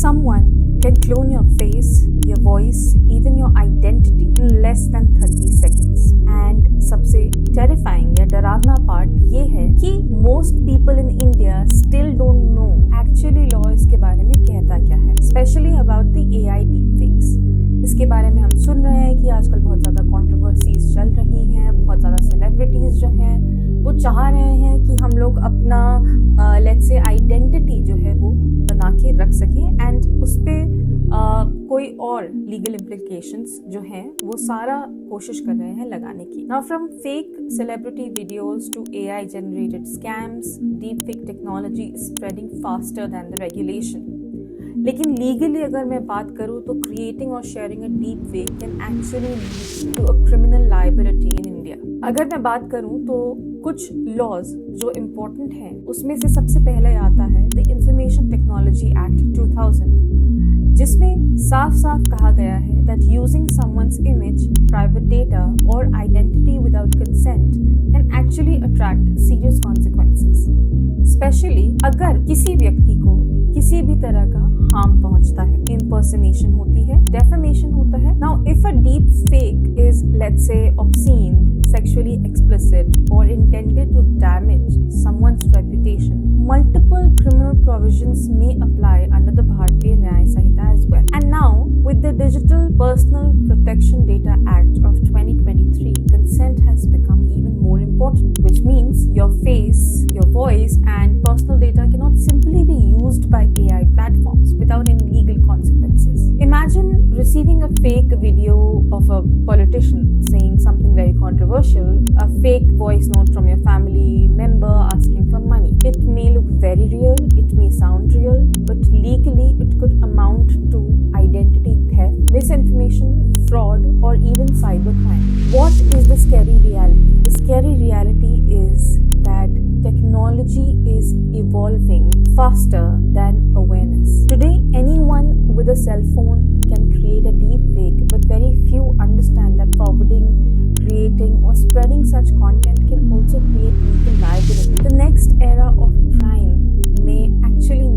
Someone can clone your face, your voice, even your identity in less than 30 seconds. And सबसे terrifying या डरावना part ये है कि most people in India still don't know actually law इसके बारे में कहता क्या है, especially about the AI deepfakes. इसके बारे में हम सुन रहे हैं कि आजकल बहुत ज़्यादा controversies चल रही हैं, बहुत ज़्यादा celebrities जो हैं वो चाह रहे हैं कि हम लोग अपना let's say identity जो है वो बना के रख सकें एंड उस पर कोई और लीगल इम्प्लीकेशंस जो हैं वो सारा कोशिश कर रहे हैं लगाने की. Now from fake celebrity videos to AI generated scams, deep fake technology is spreading faster than the regulation. लेकिन लीगली अगर मैं बात करूँ तो क्रिएटिंग और sharing a deep fake can actually lead to a criminal liability in India. अगर मैं बात करूँ तो कुछ लॉज जो इम्पोर्टेंट हैं उसमें से सबसे पहले आता है द इंफॉर्मेशन टेक्नोलॉजी एक्ट 2000, जिसमें साफ साफ कहा गया है that using someone's image, private data और identity without consent can actually attract serious consequences, especially अगर किसी व्यक्ति को किसी भी तरह का हार्म पहुंचता है. इम्पर्सनेशन होती है, डेफेमेशन होता है. Now if a deep fake is let's say obscene, sexually explicit or intended to damage someone's reputation, multiple criminal provisions may apply under the Bharatiya Nyaya Sanhita as well. And now with the Digital Personal Protection Data Act of 2023, consent has become even more important, which means your face, your voice and personal data cannot simply be used by AI platforms without any legal consequences. Imagine receiving a fake video of a politician saying something very controversial, a fake voice note from your family member asking for money. It may look very real, it may sound real, but legally it could amount to identity theft, misinformation, fraud, or even cybercrime. What is the scary reality? The scary reality is that technology is evolving faster than awareness. Today, anyone with a cell phone can create a deep fake, but very few understand that forwarding, creating or spreading such content can also create legal liability. The next era of crime may actually